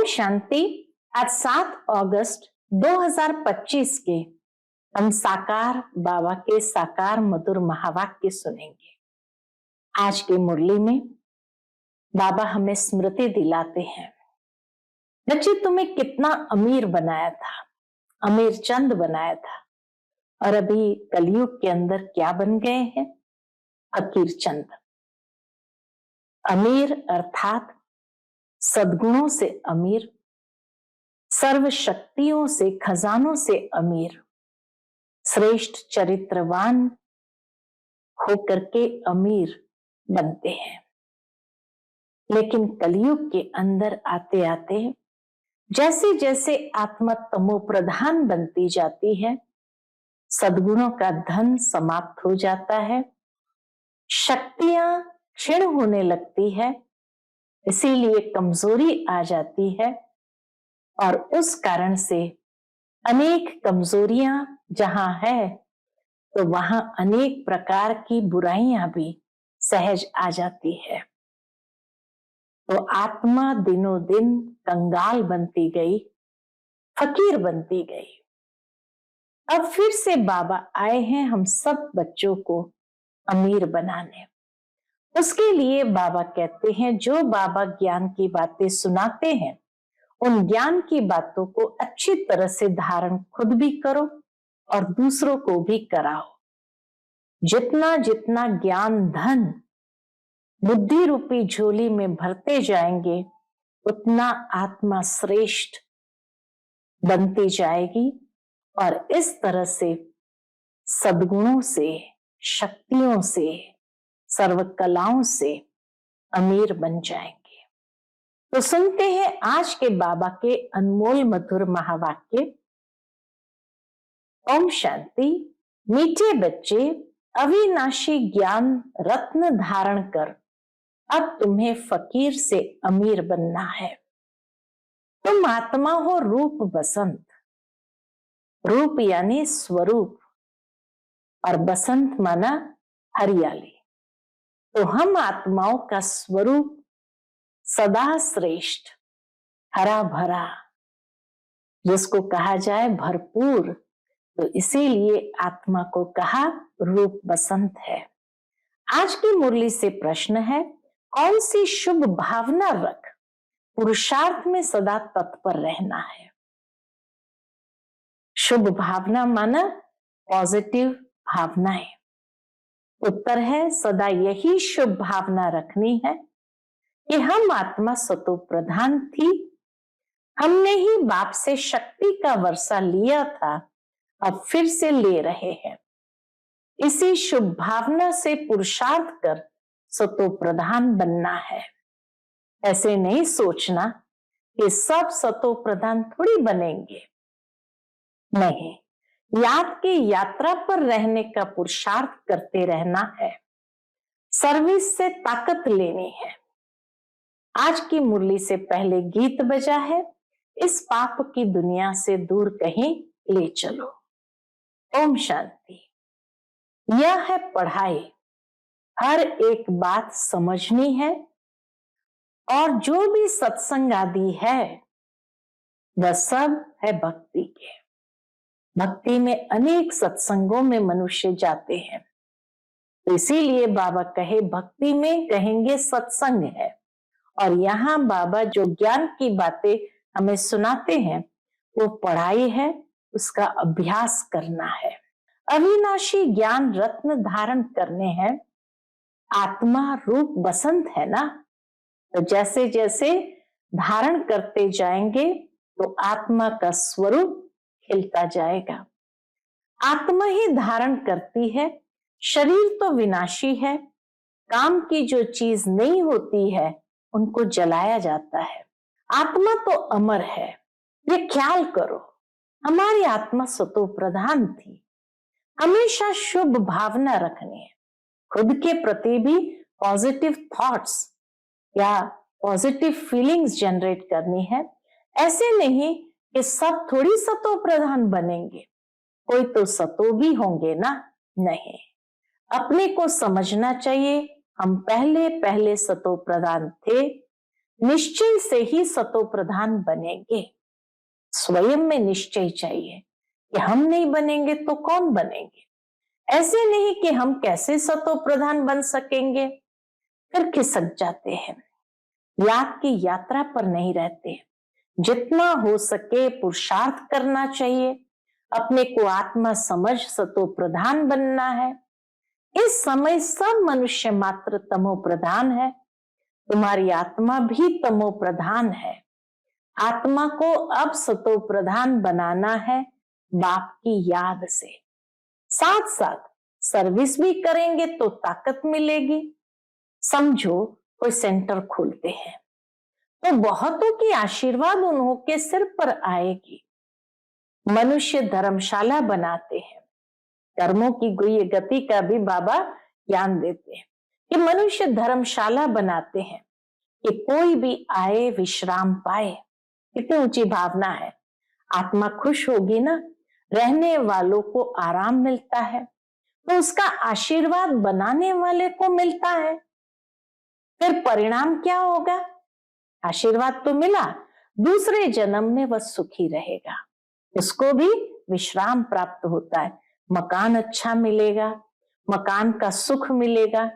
शांति। आज 7 अगस्त 2025 के हम साकार बाबा के साकार मधुर महावाक्य सुनेंगे। आज की मुरली में बाबा हमें स्मृति दिलाते हैं, बच्चे तुम्हें कितना अमीर बनाया था, अमीर चंद बनाया था, और अभी कलयुग के अंदर क्या बन गए हैं? फकीर चंद। अमीर अर्थात सद्गुणों से अमीर, सर्व शक्तियों से, खजानों से अमीर, श्रेष्ठ चरित्रवान होकर के अमीर बनते हैं। लेकिन कलयुग के अंदर आते आते जैसे जैसे आत्मा तमो प्रधान बनती जाती है, सद्गुणों का धन समाप्त हो जाता है, शक्तियां क्षीण होने लगती है, इसीलिए कमजोरी आ जाती है। और उस कारण से अनेक कमजोरियां जहां है तो वहां अनेक प्रकार की बुराइयां भी सहज आ जाती है। तो आत्मा दिनों दिन कंगाल बनती गई, फकीर बनती गई। अब फिर से बाबा आए हैं हम सब बच्चों को अमीर बनाने। उसके लिए बाबा कहते हैं, जो बाबा ज्ञान की बातें सुनाते हैं उन ज्ञान की बातों को अच्छी तरह से धारण खुद भी करो और दूसरों को भी कराओ। जितना जितना ज्ञान धन बुद्धि रूपी झोली में भरते जाएंगे उतना आत्मा श्रेष्ठ बनती जाएगी और इस तरह से सद्गुणों से, शक्तियों से, सर्व कलाओं से अमीर बन जाएंगे। तो सुनते हैं आज के बाबा के अनमोल मधुर महावाक्य। ओम शांति। मीठे बच्चे, अविनाशी ज्ञान रत्न धारण कर अब तुम्हें फकीर से अमीर बनना है। तुम आत्मा हो रूप बसंत, रूप यानी स्वरूप और बसंत माना हरियाली। तो हम आत्माओं का स्वरूप सदा श्रेष्ठ, हरा भरा, जिसको कहा जाए भरपूर, तो इसीलिए आत्मा को कहा रूप बसंत है। आज की मुरली से प्रश्न है, कौन सी शुभ भावना रख पुरुषार्थ में सदा तत्पर रहना है? शुभ भावना माना पॉजिटिव भावनाएं। उत्तर है, सदा यही शुभ भावना रखनी है कि हम आत्मा सतो प्रधान थी, हमने ही बाप से शक्ति का वर्षा लिया था, अब फिर से ले रहे हैं। इसी शुभ भावना से पुरुषार्थ कर सतो प्रधान बनना है। ऐसे नहीं सोचना कि सब सतो प्रधान थोड़ी बनेंगे, नहीं, याद की यात्रा पर रहने का पुरुषार्थ करते रहना है, सर्विस से ताकत लेनी है। आज की मुरली से पहले गीत बजा है, इस पाप की दुनिया से दूर कहीं ले चलो। ओम शांति। यह है पढ़ाई, हर एक बात समझनी है और जो भी सत्संग आदि है वह सब है भक्ति के। भक्ति में अनेक सत्संगों में मनुष्य जाते हैं, तो इसीलिए बाबा कहे भक्ति में कहेंगे सत्संग है। और यहाँ बाबा जो ज्ञान की बातें हमें सुनाते हैं वो पढ़ाई है, उसका अभ्यास करना है। अविनाशी ज्ञान रत्न धारण करने हैं। आत्मा रूप बसंत है ना, तो जैसे जैसे धारण करते जाएंगे तो आत्मा का स्वरूप खिलता जाएगा। आत्मा ही धारण करती है, शरीर तो विनाशी है, काम की जो चीज नहीं होती है उनको जलाया जाता है। आत्मा तो अमर है, ये ख्याल करो। हमारी आत्मा सतो प्रधान थी, हमेशा शुभ भावना रखनी है, खुद के प्रति भी पॉजिटिव थॉट्स या पॉजिटिव फीलिंग्स जनरेट करनी है। ऐसे नहीं कि सब थोड़ी सतो प्रधान बनेंगे, कोई तो सतो भी होंगे ना, नहीं। अपने को समझना चाहिए, हम पहले पहले सतो प्रधान थे, निश्चय से ही सतो प्रधान बनेंगे। स्वयं में निश्चय चाहिए कि हम नहीं बनेंगे तो कौन बनेंगे। ऐसे नहीं कि हम कैसे सतो प्रधान बन सकेंगे, फिर खिसक जाते हैं, याद की यात्रा पर नहीं रहते। जितना हो सके पुरुषार्थ करना चाहिए, अपने को आत्मा समझ सतो प्रधान बनना है। इस समय सब मनुष्य मात्र तमो प्रधान है, तुम्हारी आत्मा भी तमो प्रधान है। आत्मा को अब सतो प्रधान बनाना है बाप की याद से। साथ साथ सर्विस भी करेंगे तो ताकत मिलेगी। समझो कोई सेंटर खोलते हैं तो बहुतों की आशीर्वाद उनके सिर पर आएगी। मनुष्य धर्मशाला बनाते हैं, कर्मों की गुह्य गति का भी बाबा ज्ञान देते हैं कि मनुष्य धर्मशाला बनाते हैं कि कोई भी आए विश्राम पाए। कितनी ऊंची भावना है। आत्मा खुश होगी ना, रहने वालों को आराम मिलता है तो उसका आशीर्वाद बनाने वाले को मिलता है। फिर परिणाम क्या होगा? आशीर्वाद तो मिला, दूसरे जन्म में वह सुखी रहेगा, उसको भी विश्राम प्राप्त होता है, मकान अच्छा मिलेगा, मकान का सुख मिलेगा।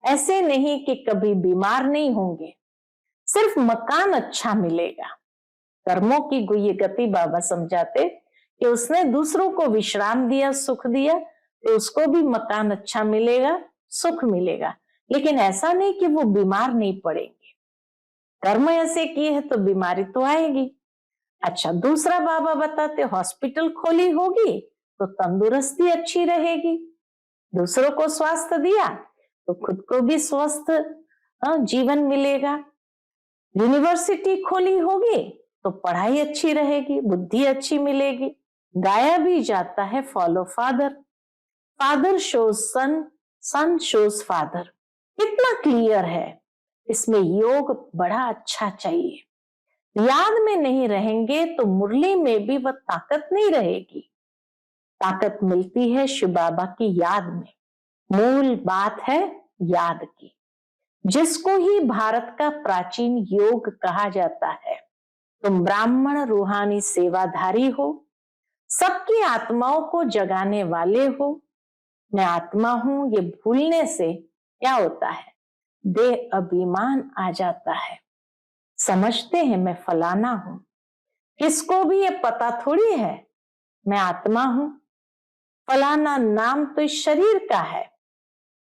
ऐसे नहीं कि कभी बीमार नहीं होंगे, सिर्फ मकान अच्छा मिलेगा। कर्मों की गुह्य गति बाबा समझाते कि उसने दूसरों को विश्राम दिया, सुख दिया, तो उसको भी मकान अच्छा मिलेगा, सुख मिलेगा। लेकिन ऐसा नहीं कि वो बीमार नहीं पड़ेंगे। कर्म ऐसे किए हैं तो बीमारी तो आएगी। अच्छा, दूसरा बाबा बताते हॉस्पिटल खोली होगी तो तंदुरुस्ती अच्छी रहेगी, दूसरों को स्वास्थ्य दिया तो खुद को भी स्वस्थ जीवन मिलेगा। यूनिवर्सिटी खोली होगी तो पढ़ाई अच्छी रहेगी, बुद्धि अच्छी मिलेगी। गाया भी जाता है फॉलो फादर, फादर शोज सन, सन शोज फादर। कितना क्लियर है। इसमें योग बड़ा अच्छा चाहिए। याद में नहीं रहेंगे तो मुरली में भी वह ताकत नहीं रहेगी। ताकत मिलती है शिव बाबा की याद में। मूल बात है याद की, जिसको ही भारत का प्राचीन योग कहा जाता है। तुम ब्राह्मण रूहानी सेवाधारी हो, सबकी आत्माओं को जगाने वाले हो। मैं आत्मा हूं ये भूलने से क्या होता है? देह अभिमान आ जाता है। समझते हैं मैं फलाना हूं, किसको भी ये पता थोड़ी है मैं आत्मा हूं। फलाना नाम तो इस शरीर का है,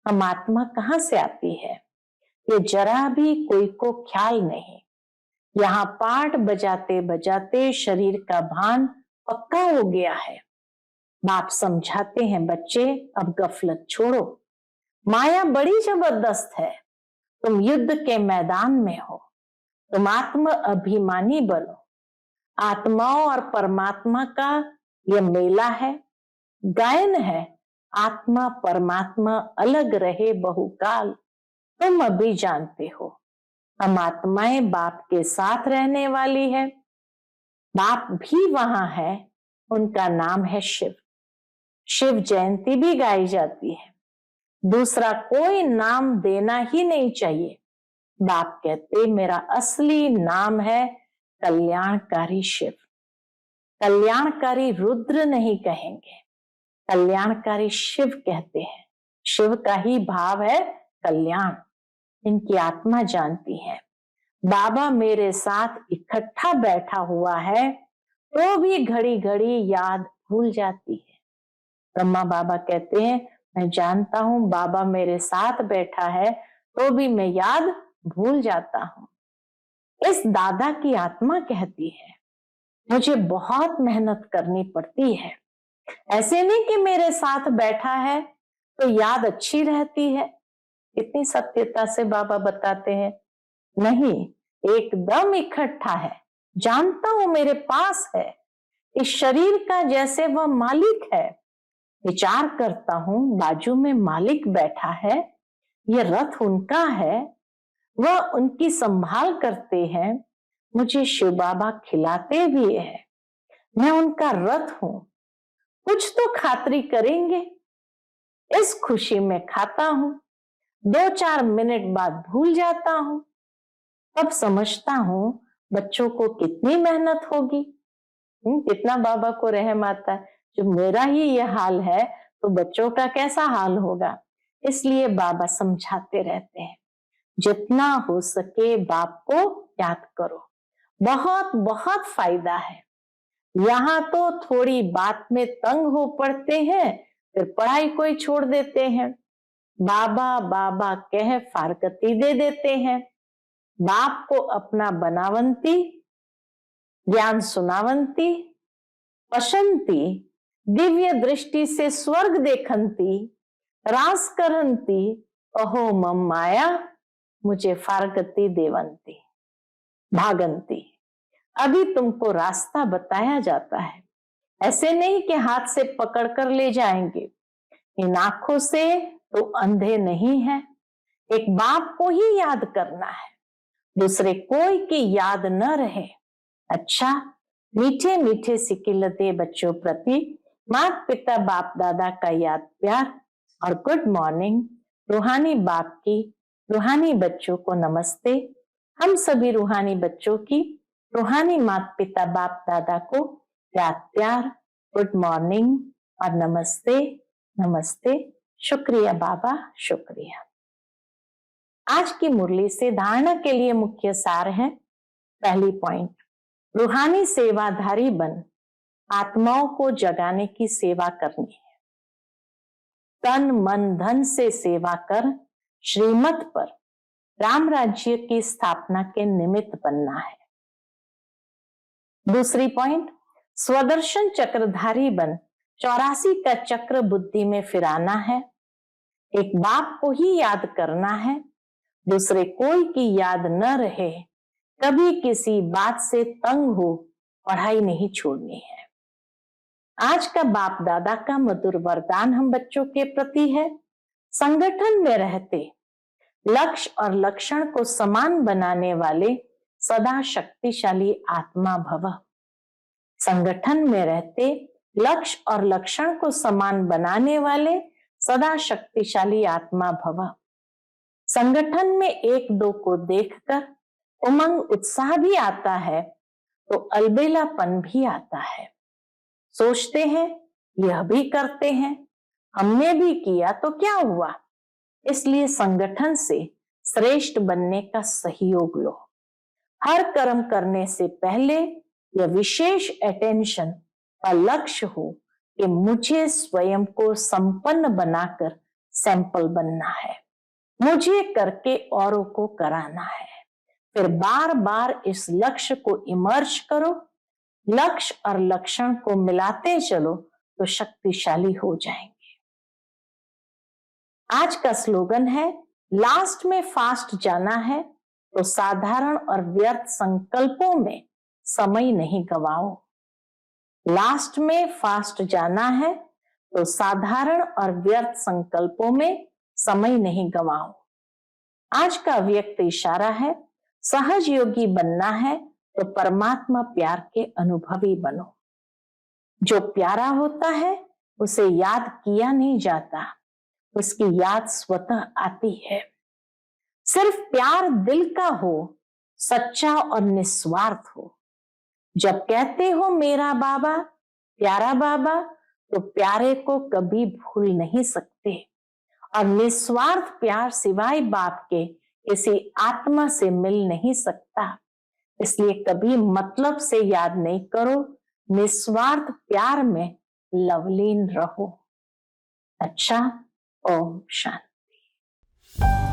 हम आत्मा कहां से आती है ये जरा भी कोई को ख्याल नहीं। यहाँ पाठ बजाते बजाते शरीर का भान पक्का हो गया है। बाप समझाते हैं बच्चे अब गफलत छोड़ो, माया बड़ी जबरदस्त है। तुम युद्ध के मैदान में हो, तुम आत्म अभिमानी बनो। आत्माओं और परमात्मा का यह मेला है, गायन है। आत्मा परमात्मा अलग रहे बहुकाल, तुम अभी जानते हो। हम आत्माएं बाप के साथ रहने वाली है, बाप भी वहां है, उनका नाम है शिव। शिव जयंती भी गाई जाती है। दूसरा कोई नाम देना ही नहीं चाहिए। बाप कहते मेरा असली नाम है कल्याणकारी शिव। कल्याणकारी रुद्र नहीं कहेंगे, कल्याणकारी शिव कहते हैं। शिव का ही भाव है कल्याण। इनकी आत्मा जानती है बाबा मेरे साथ इकट्ठा बैठा हुआ है तो भी घड़ी घड़ी याद भूल जाती है। ब्रह्मा बाबा कहते हैं मैं जानता हूं बाबा मेरे साथ बैठा है तो भी मैं याद भूल जाता हूं। इस दादा की आत्मा कहती है मुझे बहुत मेहनत करनी पड़ती है। ऐसे नहीं कि मेरे साथ बैठा है तो याद अच्छी रहती है। इतनी सत्यता से बाबा बताते हैं नहीं, एकदम इकट्ठा है। जानता हूं मेरे पास है, इस शरीर का जैसे वह मालिक है। विचार करता हूं बाजू में मालिक बैठा है, ये रथ उनका है, वह उनकी संभाल करते हैं। मुझे शिव बाबा खिलाते भी है, मैं उनका रथ हूं। कुछ तो खातरी करेंगे, इस खुशी में खाता हूं, 2-4 मिनट बाद भूल जाता हूं। अब समझता हूं बच्चों को कितनी मेहनत होगी। कितना बाबा को रहम आता है, जो मेरा ही ये हाल है तो बच्चों का कैसा हाल होगा। इसलिए बाबा समझाते रहते हैं, जितना हो सके बाप को याद करो, बहुत बहुत फायदा है। यहाँ तो थोड़ी बात में तंग हो पड़ते हैं, फिर पढ़ाई को ही छोड़ देते हैं। बाबा बाबा कह फारकती दे देते हैं। बाप को अपना बनावंती, ज्ञान सुनावंती, पशंती, दिव्य दृष्टि से स्वर्ग देखंती, रास करंती, अहो मम माया, मुझे फारकती देवंती, भागंती। अभी तुमको रास्ता बताया जाता है, ऐसे नहीं कि हाथ से पकड़ कर ले जाएंगे। इन आंखों से तो अंधे नहीं है। एक बाप को ही याद करना है, दूसरे कोई की याद न रहे। अच्छा, मीठे मीठे सिकिलते बच्चों प्रति माता पिता बाप दादा का याद प्यार और गुड मॉर्निंग। रूहानी बाप की रूहानी बच्चों को नमस्ते। हम सभी रूहानी बच्चों की रूहानी माता पिता बाप दादा को याद प्यार, गुड मॉर्निंग और नमस्ते नमस्ते। शुक्रिया बाबा, शुक्रिया। आज की मुरली से धारणा के लिए मुख्य सार है। पहली पॉइंट, रूहानी सेवाधारी बन आत्माओं को जगाने की सेवा करनी है। तन मन धन से सेवा कर श्रीमत पर राम राज्य की स्थापना के निमित्त बनना है। दूसरी पॉइंट, स्वदर्शन चक्रधारी बन 84 का चक्र बुद्धि में फिराना है। एक बाप को ही याद करना है, दूसरे कोई की याद न रहे। कभी किसी बात से तंग हो पढ़ाई नहीं छोड़नी है। आज का बाप दादा का मधुर वरदान हम बच्चों के प्रति है, संगठन में रहते लक्ष्य और लक्षण को समान बनाने वाले सदा शक्तिशाली आत्मा भव। संगठन में रहते लक्ष्य और लक्षण को समान बनाने वाले सदा शक्तिशाली आत्मा भव। संगठन में एक दो को देखकर उमंग उत्साह भी आता है तो अलबेलापन भी आता है। सोचते हैं यह भी करते हैं, हमने भी किया तो क्या हुआ। इसलिए संगठन से श्रेष्ठ बनने का सहयोग लो। हर कर्म करने से पहले यह विशेष अटेंशन का लक्ष्य हो कि मुझे स्वयं को संपन्न बनाकर सैंपल बनना है, मुझे करके औरों को कराना है। फिर बार बार इस लक्ष्य को इमर्ज करो, लक्ष्य और लक्षण को मिलाते चलो तो शक्तिशाली हो जाएंगे। आज का स्लोगन है, लास्ट में फास्ट जाना है तो साधारण और व्यर्थ संकल्पों में समय नहीं गवाओ। लास्ट में फास्ट जाना है तो साधारण और व्यर्थ संकल्पों में समय नहीं गवाओ। आज का व्यक्त इशारा है, सहज योगी बनना है तो परमात्मा प्यार के अनुभवी बनो। जो प्यारा होता है उसे याद किया नहीं जाता, उसकी याद स्वतः आती है। सिर्फ प्यार दिल का हो, सच्चा और निस्वार्थ हो। जब कहते हो मेरा बाबा, प्यारा बाबा, तो प्यारे को कभी भूल नहीं सकते। और निस्वार्थ प्यार सिवाय बाप के किसी आत्मा से मिल नहीं सकता। इसलिए कभी मतलब से याद नहीं करो, निस्वार्थ प्यार में लवलीन रहो। अच्छा, ओम शांति।